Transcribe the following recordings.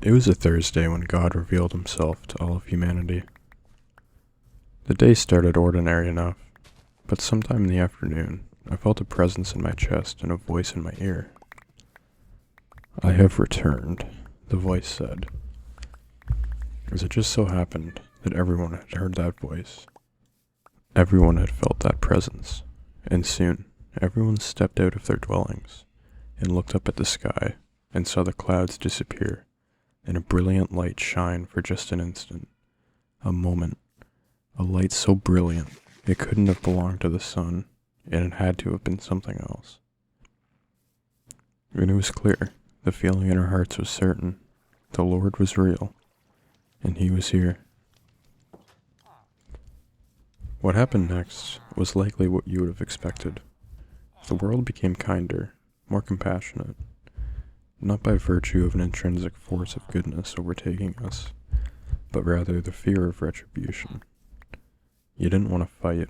It was a Thursday when God revealed himself to all of humanity. The day started ordinary enough, but sometime in the afternoon, I felt a presence in my chest and a voice in my ear. "I have returned," the voice said. As it just so happened that everyone had heard that voice. Everyone had felt that presence, and soon everyone stepped out of their dwellings and looked up at the sky and saw the clouds disappear and a brilliant light shine for just an instant, a moment, a light so brilliant it couldn't have belonged to the sun, and it had to have been something else. And it was clear, the feeling in our hearts was certain, the Lord was real, and he was here. What happened next was likely what you would have expected. The world became kinder, more compassionate, not by virtue of an intrinsic force of goodness overtaking us, but rather the fear of retribution. You didn't want to fight,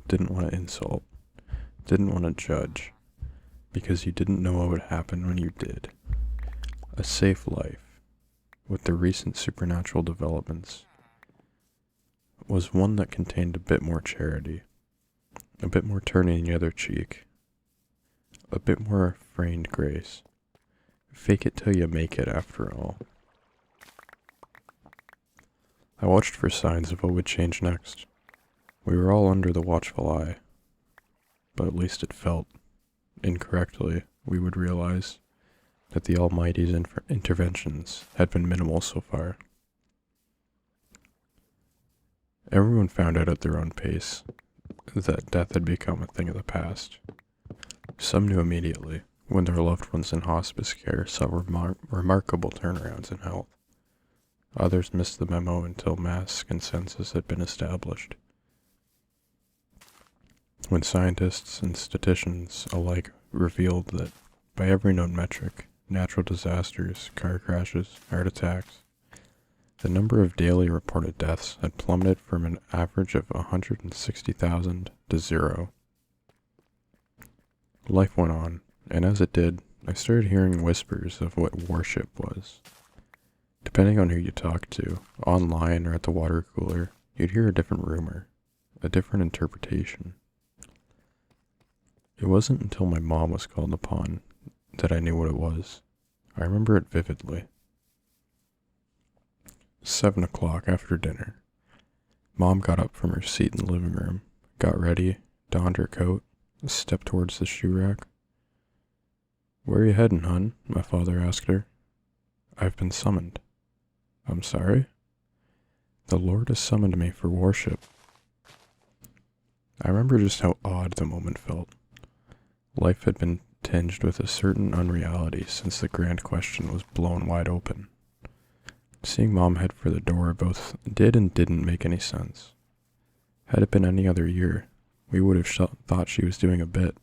didn't want to insult, didn't want to judge, because you didn't know what would happen when you did. A safe life, with the recent supernatural developments, was one that contained a bit more charity, a bit more turning the other cheek, a bit more feigned grace. Fake it till you make it, after all. I watched for signs of what would change next. We were all under the watchful eye, but at least it felt, incorrectly, we would realize that the Almighty's interventions had been minimal so far. Everyone found out at their own pace that death had become a thing of the past. Some knew immediately, when their loved ones in hospice care saw remarkable turnarounds in health. Others missed the memo until mass consensus had been established. When scientists and statisticians alike revealed that, by every known metric, natural disasters, car crashes, heart attacks, the number of daily reported deaths had plummeted from an average of 160,000 to 0. Life went on, and as it did, I started hearing whispers of what worship was. Depending on who you talked to, online or at the water cooler, you'd hear a different rumor, a different interpretation. It wasn't until my mom was called upon that I knew what it was. I remember it vividly. 7 o'clock after dinner. Mom got up from her seat in the living room, got ready, donned her coat, stepped towards the shoe rack. "Where are you heading, hun?" my father asked her. "I've been summoned." "I'm sorry?" "The Lord has summoned me for worship." I remember just how odd the moment felt. Life had been tinged with a certain unreality since the grand question was blown wide open. Seeing Mom head for the door both did and didn't make any sense. Had it been any other year, we would have thought she was doing a bit.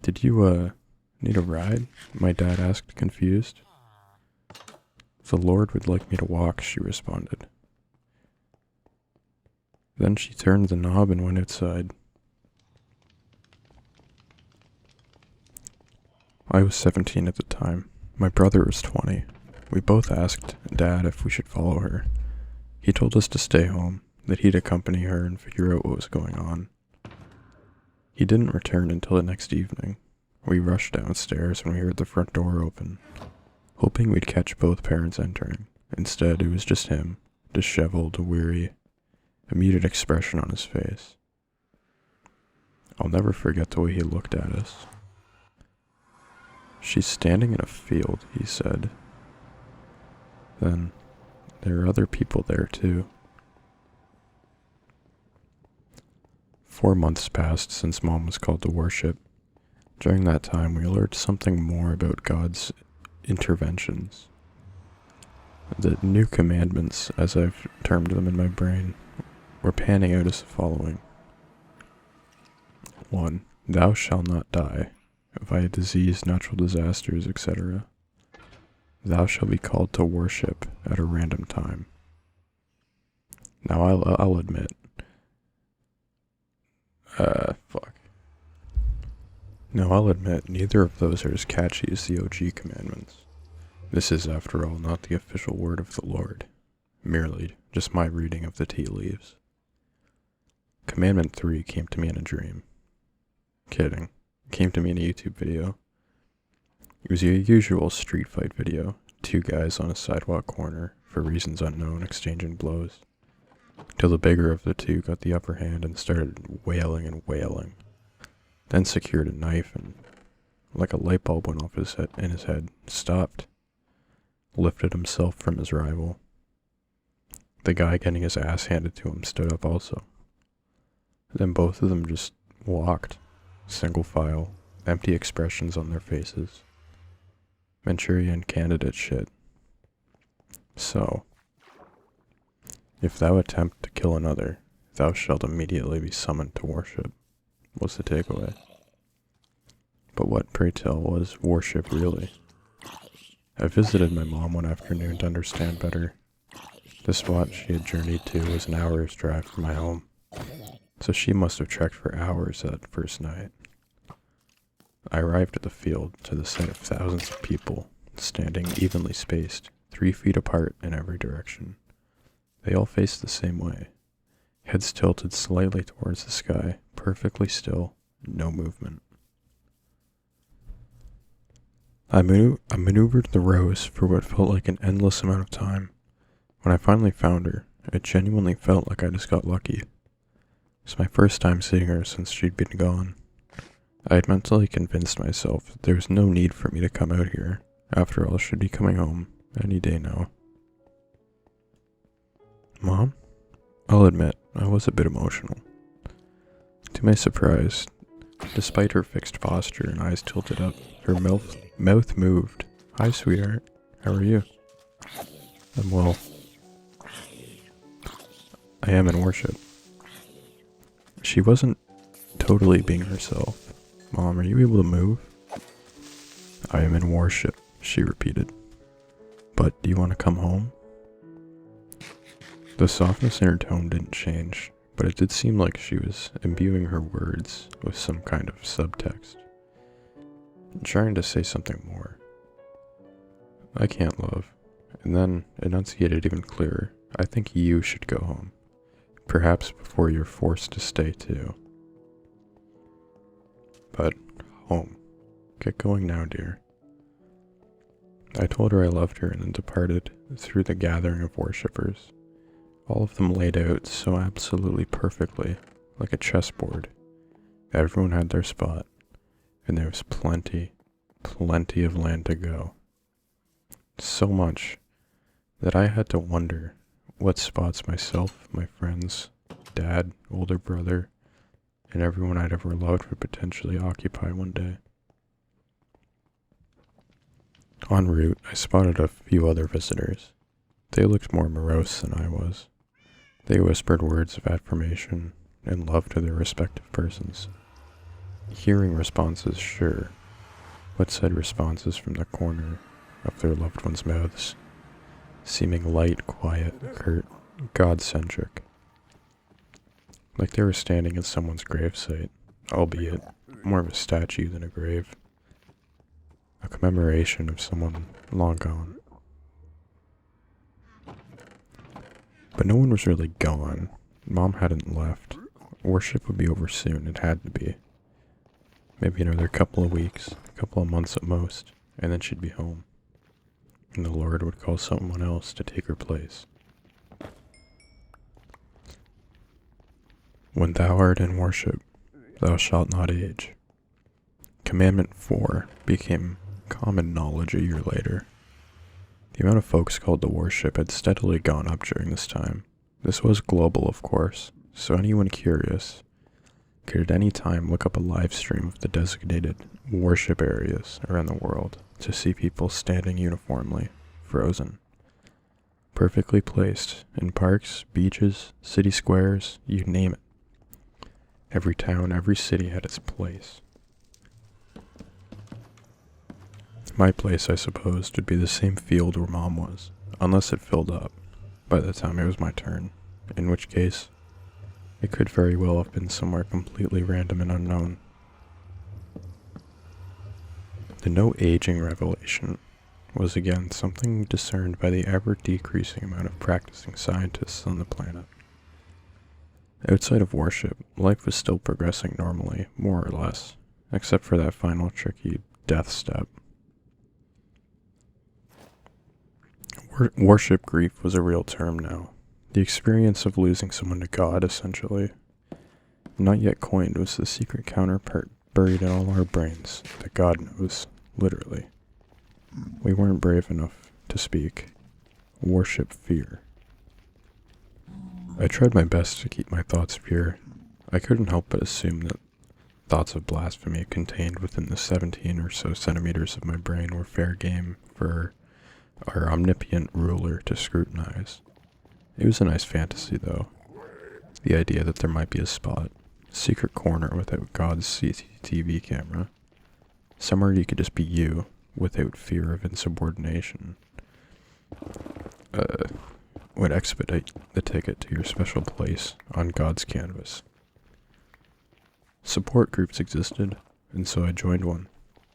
"Did you, need a ride?" my dad asked, confused. "The Lord would like me to walk," she responded. Then she turned the knob and went outside. I was 17 at the time. My brother was 20. We both asked Dad if we should follow her. He told us to stay home, that he'd accompany her and figure out what was going on. He didn't return until the next evening. We rushed downstairs when we heard the front door open, hoping we'd catch both parents entering. Instead, it was just him, disheveled, weary, a muted expression on his face. I'll never forget the way he looked at us. "She's standing in a field," he said. Then, there are other people there too. 4 months passed since Mom was called to worship. During that time, we learned something more about God's interventions. The new commandments, as I've termed them in my brain, were panning out as the following. 1. Thou shalt not die, via disease, natural disasters, etc. Thou shalt be called to worship at a random time. Now I'll admit, Now I'll admit neither of those are as catchy as the OG commandments. This is, after all, not the official word of the Lord, merely just my reading of the tea leaves. Commandment 3 came to me in a dream. Kidding. It came to me in a YouTube video. It was your usual street fight video. Two guys on a sidewalk corner, for reasons unknown, exchanging blows. Till the bigger of the two got the upper hand and started wailing and wailing. Then secured a knife and, like a light bulb went off in his head, stopped. Lifted himself from his rival. The guy getting his ass handed to him stood up also. Then both of them just walked, single file, empty expressions on their faces. Manchurian candidate shit. So, if thou attempt to kill another, thou shalt immediately be summoned to worship, was the takeaway. But what, pray tell, was worship really? I visited my mom one afternoon to understand better. The spot she had journeyed to was an hour's drive from my home, so she must have trekked for hours that first night. I arrived at the field to the sight of thousands of people, standing evenly spaced, 3 feet apart in every direction. They all faced the same way, heads tilted slightly towards the sky, perfectly still, no movement. I maneuvered the rows for what felt like an endless amount of time. When I finally found her, it genuinely felt like I just got lucky. It was my first time seeing her since she'd been gone. I had mentally convinced myself that there was no need for me to come out here. After all, she'd be coming home any day now. Mom? I'll admit, I was a bit emotional. To my surprise, despite her fixed posture and eyes tilted up, her mouth moved. Hi, sweetheart. How are you? I'm well. I am in worship. She wasn't totally being herself. Mom, are you able to move? I am in worship, she repeated. But do you want to come home? The softness in her tone didn't change, but it did seem like she was imbuing her words with some kind of subtext. Trying to say something more. I can't, love. And then enunciated even clearer. I think you should go home. Perhaps before you're forced to stay too. But home. Get going now, dear. I told her I loved her and then departed through the gathering of worshippers. All of them laid out so absolutely perfectly, like a chessboard. Everyone had their spot, and there was plenty of land to go. So much that I had to wonder what spots myself, my friends, dad, older brother, and everyone I'd ever loved would potentially occupy one day. En route, I spotted a few other visitors. They looked more morose than I was. They whispered words of affirmation and love to their respective persons. Hearing responses, sure, but said responses from the corner of their loved ones' mouths, seeming light, quiet, curt, God-centric. Like they were standing at someone's gravesite, albeit more of a statue than a grave. A commemoration of someone long gone. But no one was really gone. Mom hadn't left. Worship would be over soon, it had to be. Maybe another couple of weeks, a couple of months at most, and then she'd be home. And the Lord would call someone else to take her place. When thou art in worship, thou shalt not age. Commandment 4 became common knowledge a year later. The amount of folks called to worship had steadily gone up during this time. This was global, of course, so anyone curious could at any time look up a live stream of the designated worship areas around the world to see people standing uniformly, frozen, perfectly placed in parks, beaches, city squares, you name it. Every town, every city had its place. My place, I supposed, would be the same field where Mom was, unless it filled up by the time it was my turn, in which case, it could very well have been somewhere completely random and unknown. The no aging revelation was again something discerned by the ever-decreasing amount of practicing scientists on the planet. Outside of worship, life was still progressing normally, more or less, except for that final tricky death step. Worship grief was a real term now. The experience of losing someone to God, essentially. Not yet coined was the secret counterpart buried in all our brains that God knows, literally. We weren't brave enough to speak. Worship fear. I tried my best to keep my thoughts pure. I couldn't help but assume that thoughts of blasphemy contained within the 17 or so centimeters of my brain were fair game for our omnipotent ruler to scrutinize. It was a nice fantasy, though. The idea that there might be a spot, secret corner without God's CCTV camera. Somewhere you could just be you, without fear of insubordination. Would expedite the ticket to your special place on God's canvas. Support groups existed, and so I joined one.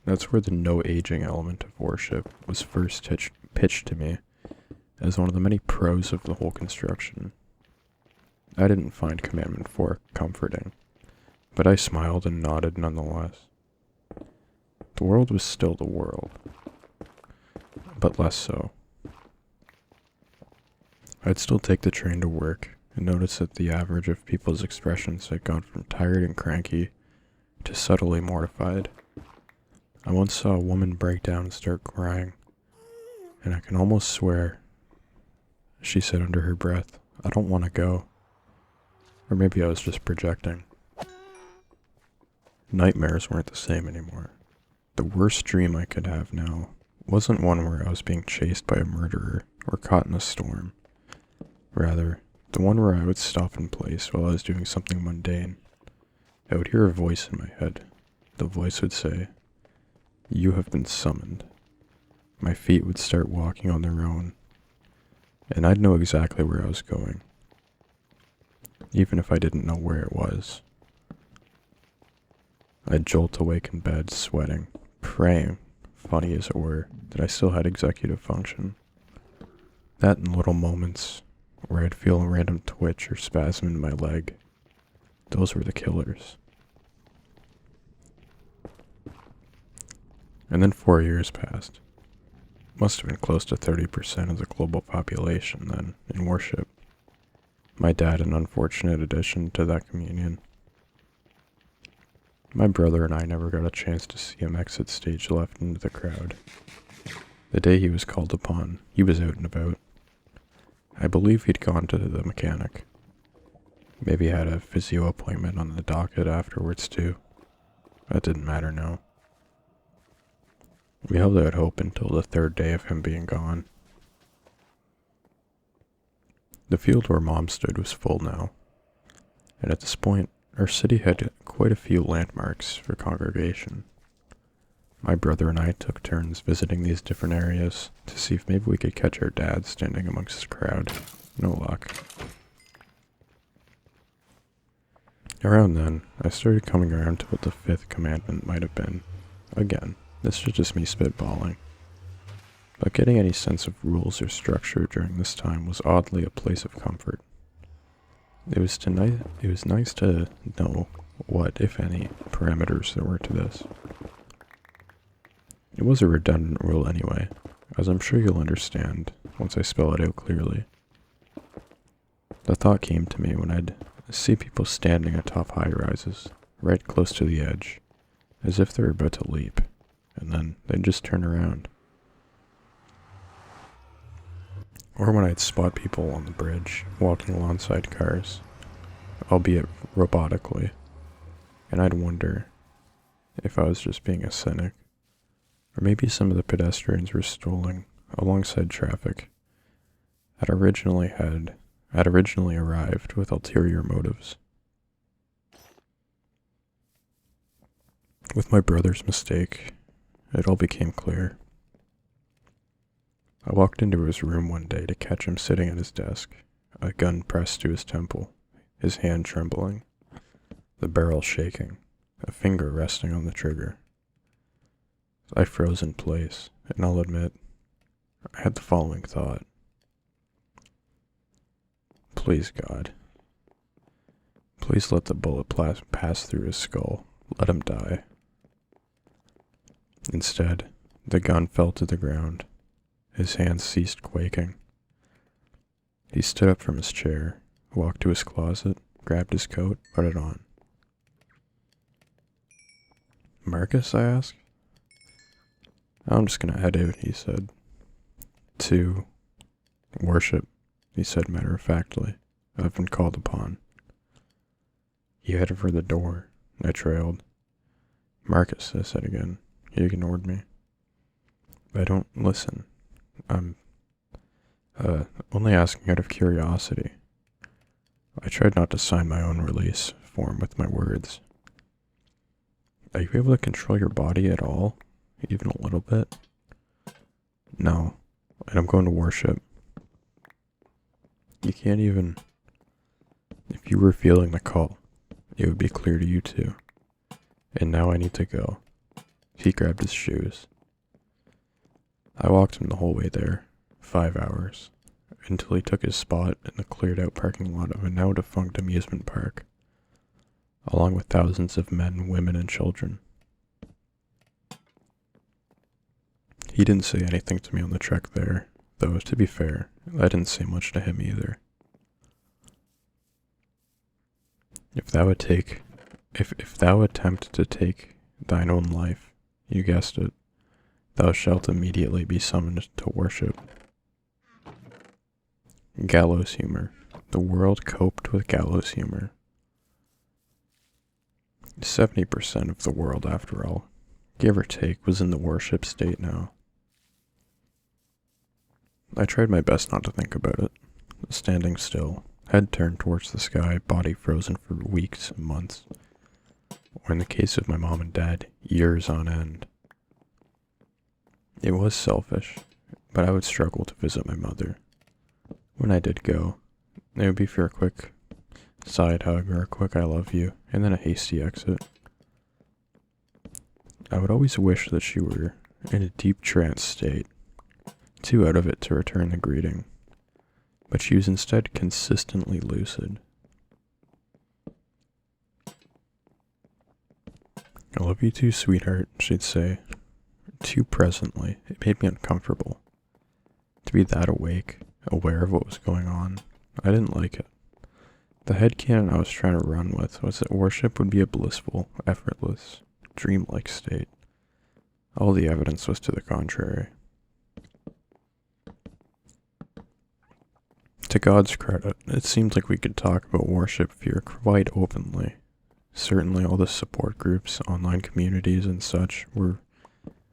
That's where the no-aging element of worship was first pitched to me as one of the many pros of the whole construction. I didn't find Commandment 4 comforting, but I smiled and nodded nonetheless. The world was still the world, but less so. I'd still take the train to work and notice that the average of people's expressions had gone from tired and cranky to subtly mortified. I once saw a woman break down and start crying, and I can almost swear she said under her breath, "I don't want to go." Or maybe I was just projecting. Nightmares weren't the same anymore. The worst dream I could have now wasn't one where I was being chased by a murderer or caught in a storm. Rather, the one where I would stop in place while I was doing something mundane. I would hear a voice in my head. The voice would say, "You have been summoned." My feet would start walking on their own, and I'd know exactly where I was going, even if I didn't know where it was. I'd jolt awake in bed, sweating, praying, funny as it were, that I still had executive function. That and little moments where I'd feel a random twitch or spasm in my leg. Those were the killers. And then 4 years passed. Must have been close to 30% of the global population then, in worship. My dad an unfortunate addition to that communion. My brother and I never got a chance to see him exit stage left into the crowd. The day he was called upon, he was out and about. I believe he'd gone to the mechanic. Maybe had a physio appointment on the docket afterwards too. That didn't matter now. We held out hope until the third day of him being gone. The field where Mom stood was full now, and at this point, our city had quite a few landmarks for congregation. My brother and I took turns visiting these different areas to see if maybe we could catch our dad standing amongst the crowd. No luck. Around then, I started coming around to what the fifth commandment might have been. Again, this was just me spitballing. But getting any sense of rules or structure during this time was oddly a place of comfort. It was nice to know what, if any, parameters there were to this. It was a redundant rule anyway, as I'm sure you'll understand once I spell it out clearly. The thought came to me when I'd see people standing atop high-rises, right close to the edge, as if they were about to leap, and then they'd just turn around. Or when I'd spot people on the bridge, walking alongside cars, albeit robotically, and I'd wonder if I was just being a cynic, or maybe some of the pedestrians were strolling alongside traffic had originally arrived with ulterior motives. With my brother's mistake, it all became clear. I walked into his room one day to catch him sitting at his desk, a gun pressed to his temple, his hand trembling, the barrel shaking, a finger resting on the trigger. I froze in place, and I'll admit, I had the following thought. Please, God. Please let the bullet pass through his skull. Let him die. Instead, the gun fell to the ground. His hands ceased quaking. He stood up from his chair, walked to his closet, grabbed his coat, put it on. Marcus, I asked. I'm just gonna head out, he said. To worship, he said matter-of-factly. I've been called upon. He headed for the door. I trailed. Marcus, I said again. He ignored me. I don't listen. I'm only asking out of curiosity. I tried not to sign my own release form with my words. Are you able to control your body at all? Even a little bit? No. And I'm going to worship. You can't even... If you were feeling the call, it would be clear to you too. And now I need to go. He grabbed his shoes. I walked him the whole way there, 5 hours, until he took his spot in the cleared out parking lot of a now defunct amusement park, along with thousands of men, women, and children. He didn't say anything to me on the trek there, though to be fair, I didn't say much to him either. If thou attempt to take thine own life, you guessed it, thou shalt immediately be summoned to worship. Gallows humor. The world coped with gallows humor. 70% of the world, after all, give or take, was in the worship state now. I tried my best not to think about it, standing still, head turned towards the sky, body frozen for weeks and months, or in the case of my mom and dad, years on end. It was selfish, but I would struggle to visit my mother. When I did go, it would be for a quick side hug or a quick I love you, and then a hasty exit. I would always wish that she were in a deep trance state, too out of it to return the greeting, but she was instead consistently lucid. I love you too, sweetheart, she'd say, too presently. It made me uncomfortable. To be that awake, aware of what was going on, I didn't like it. The headcanon I was trying to run with was that worship would be a blissful, effortless, dreamlike state. All the evidence was to the contrary. To God's credit, it seemed like we could talk about worship here quite openly. Certainly all the support groups, online communities, and such were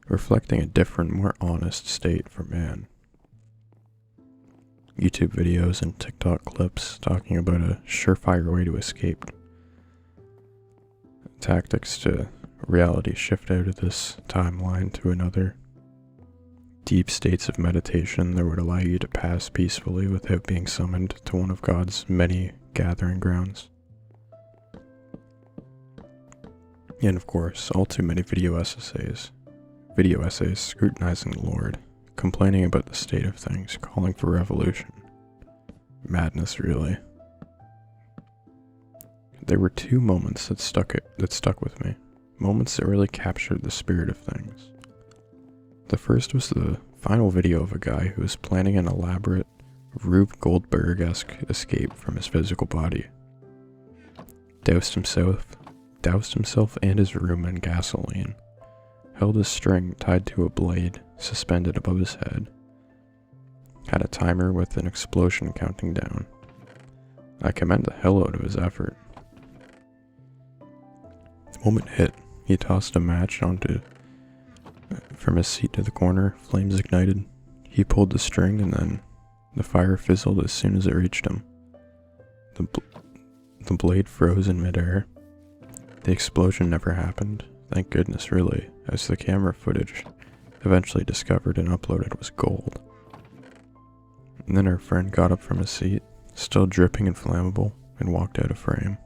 reflecting a different, more honest state for man. YouTube videos and TikTok clips talking about a surefire way to escape. Tactics to reality shift out of this timeline to another. Deep states of meditation that would allow you to pass peacefully without being summoned to one of God's many gathering grounds. And of course, all too many video essays scrutinizing the Lord, complaining about the state of things, calling for revolution. Madness, really. There were two moments that stuck with me, moments that really captured the spirit of things. The first was the final video of a guy who was planning an elaborate, Rube Goldberg-esque escape from his physical body. Doused himself and his room in gasoline, held a string tied to a blade suspended above his head, had a timer with an explosion counting down. I commend the hell out of his effort. The moment hit, he tossed a match from his seat to the corner, flames ignited. He pulled the string and then the fire fizzled as soon as it reached him. The blade froze in midair. The explosion never happened, thank goodness really, as the camera footage eventually discovered and uploaded was gold. And then our friend got up from his seat, still dripping and flammable, and walked out of frame.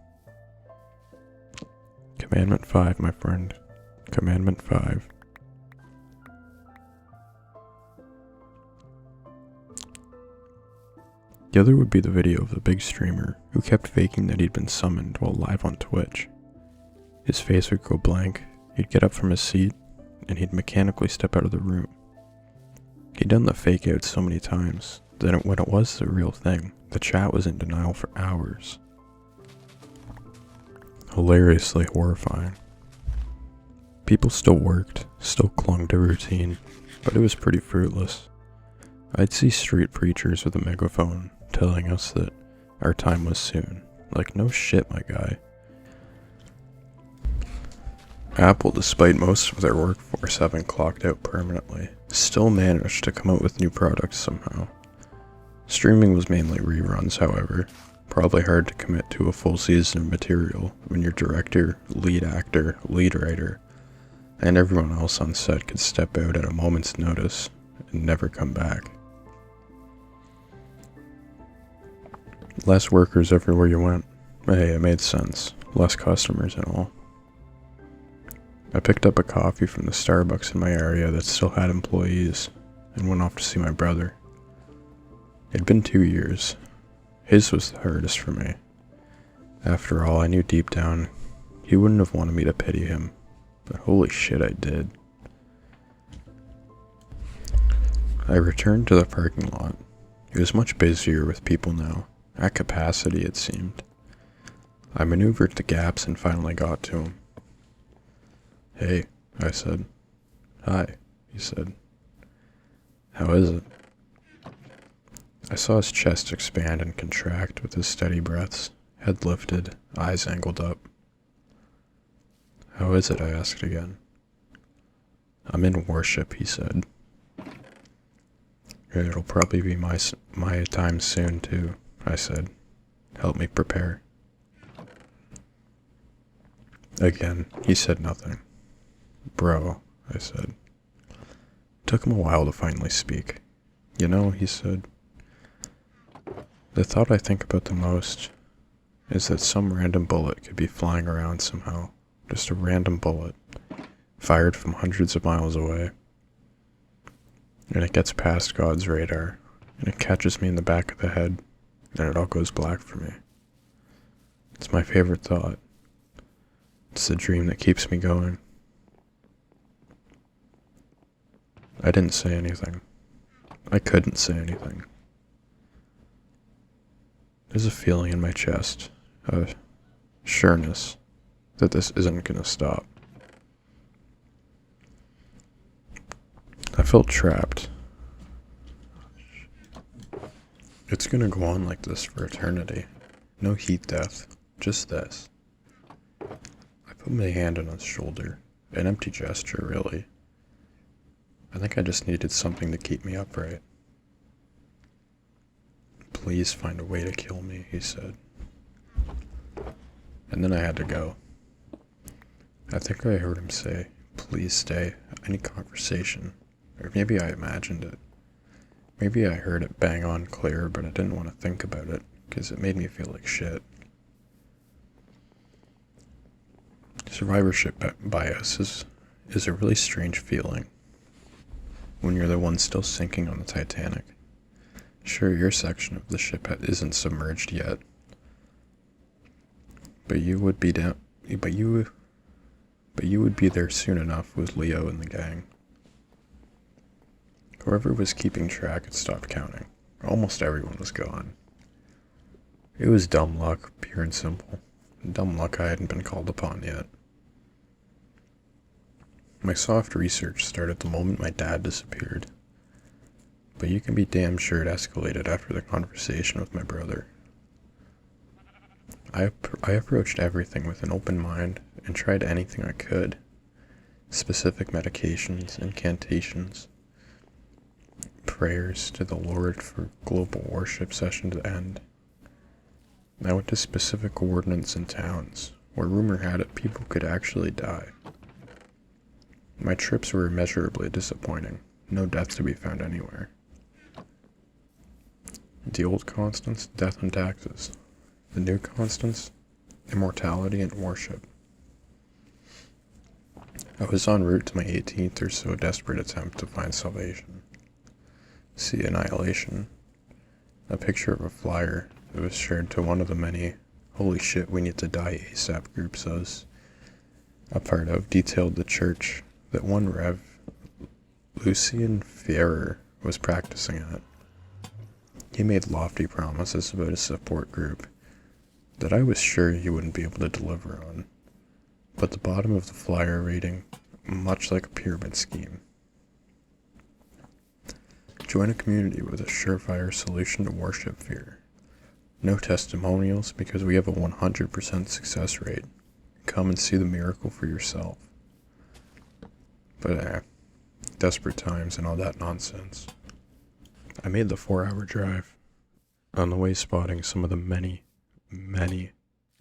Commandment 5, my friend. Commandment 5. The other would be the video of the big streamer who kept faking that he'd been summoned while live on Twitch. His face would go blank, he'd get up from his seat, and he'd mechanically step out of the room. He'd done the fake out so many times that when it was the real thing, the chat was in denial for hours. Hilariously horrifying. People still worked, still clung to routine, but it was pretty fruitless. I'd see street preachers with a megaphone telling us that our time was soon. Like, no shit, my guy. Apple, despite most of their workforce having clocked out permanently, still managed to come out with new products somehow. Streaming was mainly reruns, however. Probably hard to commit to a full season of material when your director, lead actor, lead writer, and everyone else on set could step out at a moment's notice and never come back. Less workers everywhere you went. Hey, it made sense. Less customers and all. I picked up a coffee from the Starbucks in my area that still had employees and went off to see my brother. It'd been 2 years. His was the hardest for me. After all, I knew deep down he wouldn't have wanted me to pity him, but holy shit, I did. I returned to the parking lot. It was much busier with people now, at capacity it seemed. I maneuvered the gaps and finally got to him. "Hey," I said. "Hi," he said. "How is it?" I saw his chest expand and contract with his steady breaths, head lifted, eyes angled up. "How is it?" I asked again. "I'm in worship," he said. "It'll probably be my time soon too," I said. "Help me prepare." Again, he said nothing. "Bro," I said. Took him a while to finally speak. "You know," he said, "the thought I think about the most is that some random bullet could be flying around somehow. Just a random bullet, fired from hundreds of miles away. And it gets past God's radar, and it catches me in the back of the head, and it all goes black for me. It's my favorite thought. It's the dream that keeps me going." I didn't say anything. I couldn't say anything. There's a feeling in my chest, a sureness that this isn't gonna stop. I felt trapped. It's gonna go on like this for eternity. No heat death, just this. I put my hand on his shoulder, an empty gesture, really. I think I just needed something to keep me upright. "Please find a way to kill me," he said. And then I had to go. I think I heard him say, "Please stay, I need conversation." Or maybe I imagined it. Maybe I heard it bang on clear, but I didn't want to think about it, because it made me feel like shit. Survivorship bias is a really strange feeling. When you're the one still sinking on the Titanic. Sure, your section of the ship isn't submerged yet, but you would be down. But you would be there soon enough with Leo and the gang. Whoever was keeping track had stopped counting. Almost everyone was gone. It was dumb luck, pure and simple. Dumb luck I hadn't been called upon yet. My soft research started the moment my dad disappeared. But you can be damn sure it escalated after the conversation with my brother. I approached everything with an open mind and tried anything I could. Specific medications, incantations, prayers to the Lord for global worship session to end. I went to specific coordinates in towns where rumor had it people could actually die. My trips were immeasurably disappointing. No death to be found anywhere. The old constants, death and taxes. The new constants, immortality and worship. I was en route to my 18th or so desperate attempt to find salvation. See annihilation. a picture of a flyer that was shared to one of the many "Holy shit, we need to die ASAP" groups I was a part of detailed the church that one Rev, Lucien Ferrer, was practicing at. He made lofty promises about a support group that I was sure he wouldn't be able to deliver on, but the bottom of the flyer reading, much like a pyramid scheme. Join a community with a surefire solution to worship fear. No testimonials because we have a 100% success rate. Come and see the miracle for yourself. But desperate times and all that nonsense. I made the 4-hour drive, on the way spotting some of the many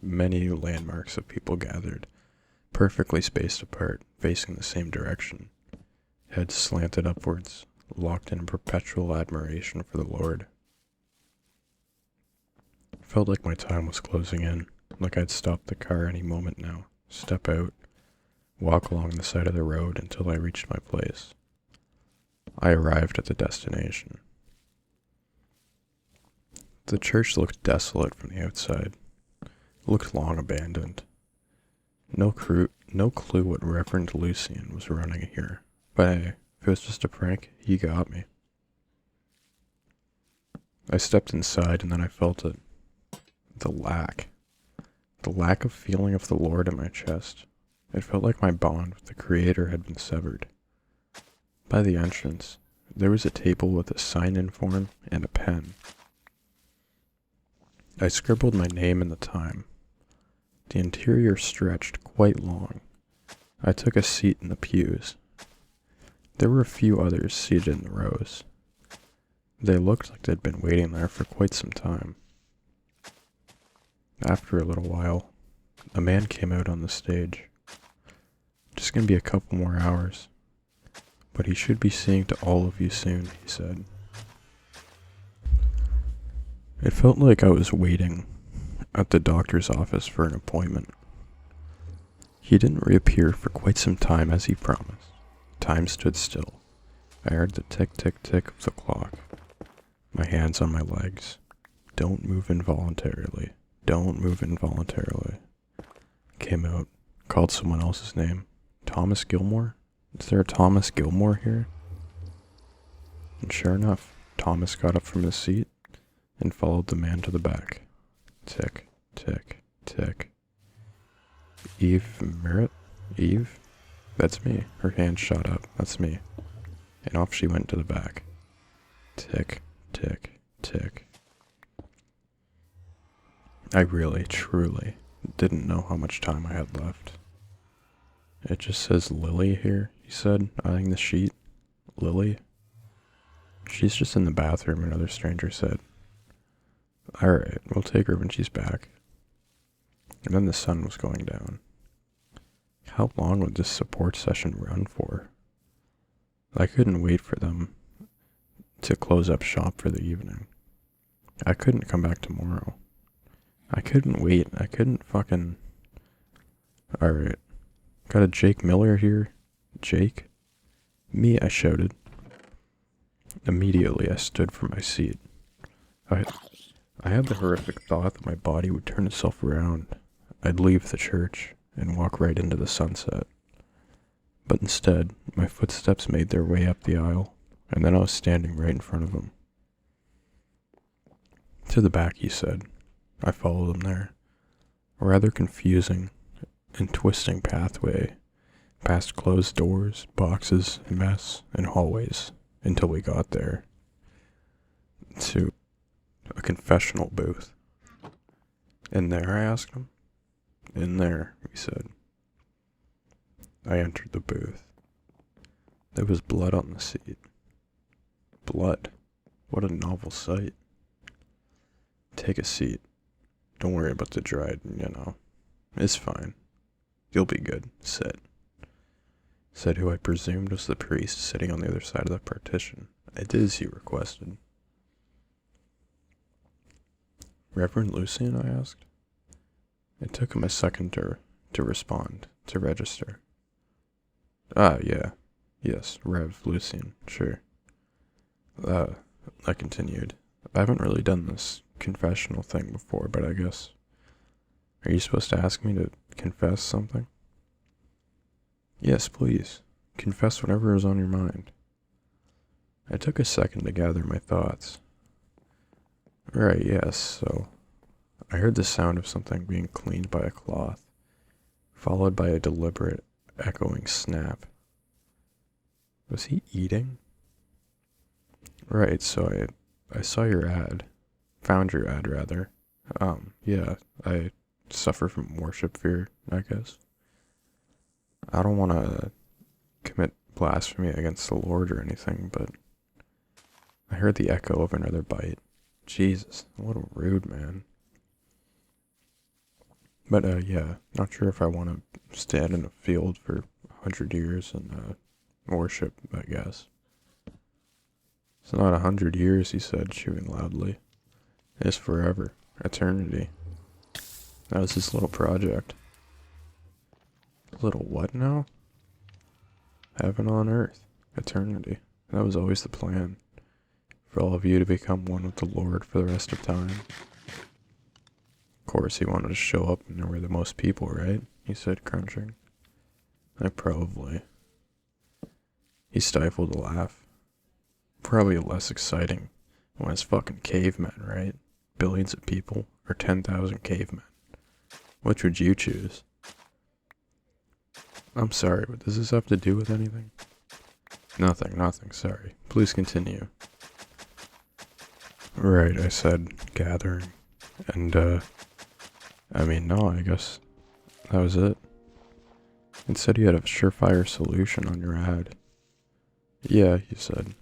landmarks of people gathered, perfectly spaced apart, facing the same direction, heads slanted upwards, locked in perpetual admiration for the Lord. It felt like my time was closing in, like I'd stop the car any moment now, step out, walk along the side of the road until I reached my place. I arrived at the destination. The church looked desolate from the outside. It looked long abandoned. No clue what Reverend Lucien was running here, but hey, if it was just a prank, he got me. I stepped inside and then I felt it. The lack of feeling of the Lord in my chest. It felt like my bond with the Creator had been severed. By the entrance, there was a table with a sign-in form and a pen. I scribbled my name and the time. The interior stretched quite long. I took a seat in the pews. There were a few others seated in the rows. They looked like they'd been waiting there for quite some time. After a little while, a man came out on the stage. Just gonna be a couple more hours, but he should be seeing to all of you soon, he said. It felt like I was waiting at the doctor's office for an appointment. He didn't reappear for quite some time as he promised. Time stood still. I heard the tick-tick-tick of the clock. My hands on my legs. Don't move involuntarily. Don't move involuntarily. Came out, called someone else's name. Thomas Gilmore? Is there a Thomas Gilmore here? And sure enough, Thomas got up from his seat and followed the man to the back. Tick, tick, tick. Eve Merritt? Eve? That's me. Her hand shot up. That's me. And off she went to the back. Tick, tick, tick. I really, truly didn't know how much time I had left. It just says Lily here, he said, eyeing the sheet. Lily? She's just in the bathroom, another stranger said. Alright, we'll take her when she's back. And then the sun was going down. How long would this support session run for? I couldn't wait for them to close up shop for the evening. I couldn't come back tomorrow. I couldn't wait. I couldn't fucking... Alright. Got a Jake Miller here. Jake? Me, I shouted. Immediately, I stood from my seat. I had the horrific thought that my body would turn itself around. I'd leave the church and walk right into the sunset. But instead, my footsteps made their way up the aisle, and then I was standing right in front of him. To the back, he said. I followed him there. A rather confusing and twisting pathway, past closed doors, boxes, and mess, and hallways, until we got there. To a confessional booth. In there, I asked him. In there, he said. I entered the booth. There was blood on the seat. Blood. What a novel sight. Take a seat. Don't worry about the dried, It's fine. You'll be good. Sit. Said who I presumed was the priest sitting on the other side of the partition. It is, he requested. Reverend Lucien, I asked. It took him a second to respond, to register. Ah, yeah. Yes, Rev Lucien, sure. I continued. I haven't really done this confessional thing before, but I guess... Are you supposed to ask me to confess something? Yes, please. Confess whatever is on your mind. I took a second to gather my thoughts. Right, yes, so... I heard the sound of something being cleaned by a cloth, followed by a deliberate, echoing snap. Was he eating? Right, so I saw your ad. Found your ad, rather. Yeah, I suffer from worship fear, I guess. I don't want to commit blasphemy against the Lord or anything, but I heard the echo of another bite. Jesus, what a rude man. But, yeah, not sure if I want to stand in a field for 100 years and, worship, I guess. It's not 100 years, he said, chewing loudly. It's forever. Eternity. That was his little project. Little what now? Heaven on earth. Eternity. That was always the plan. For all of you to become one with the Lord for the rest of time. Of course, he wanted to show up and there were the most people, right? He said, crunching. Probably. He stifled a laugh. Probably less exciting when it's fucking cavemen, right? Billions of people, or 10,000 cavemen. Which would you choose? I'm sorry, but does this have to do with anything? Nothing, sorry. Please continue. Right, I said, gathering. And, no, I guess that was it. It said you had a surefire solution on your ad. Yeah, he said.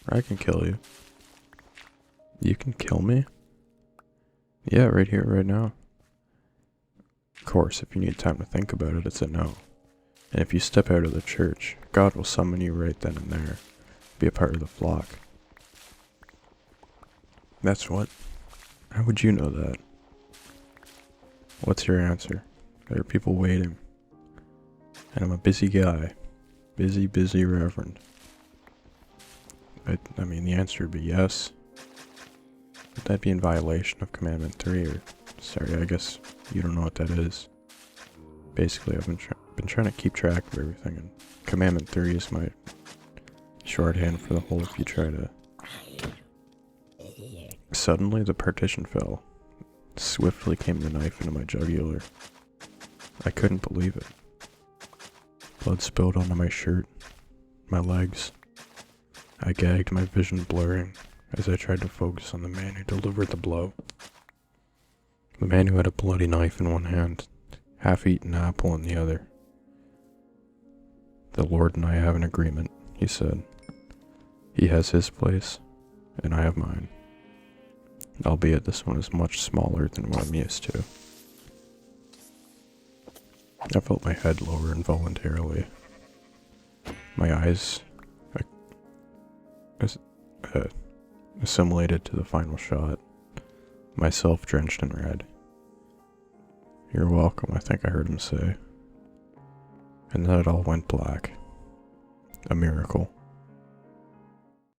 I can kill you. You can kill me? Yeah, right here, right now. Of course, if you need time to think about it, it's a no. And if you step out of the church, God will summon you right then and there. Be a part of the flock. That's what? How would you know that? What's your answer? There are people waiting. And I'm a busy guy. Busy reverend. The answer would be yes. Would that be in violation of Commandment 3, or... Sorry, I guess you don't know what that is. Basically, I've been trying to keep track of everything, and Commandment 3 is my shorthand for the whole if you try to... Suddenly, the partition fell. Swiftly came the knife into my jugular. I couldn't believe it. Blood spilled onto my shirt, my legs. I gagged, my vision blurring, as I tried to focus on the man who delivered the blow. The man who had a bloody knife in one hand, half-eaten apple in the other. The Lord and I have an agreement, he said. He has his place, and I have mine. Albeit this one is much smaller than what I'm used to. I felt my head lower involuntarily. My eyes assimilated to the final shot, myself drenched in red. You're welcome, I think I heard him say. And then it all went black. A miracle.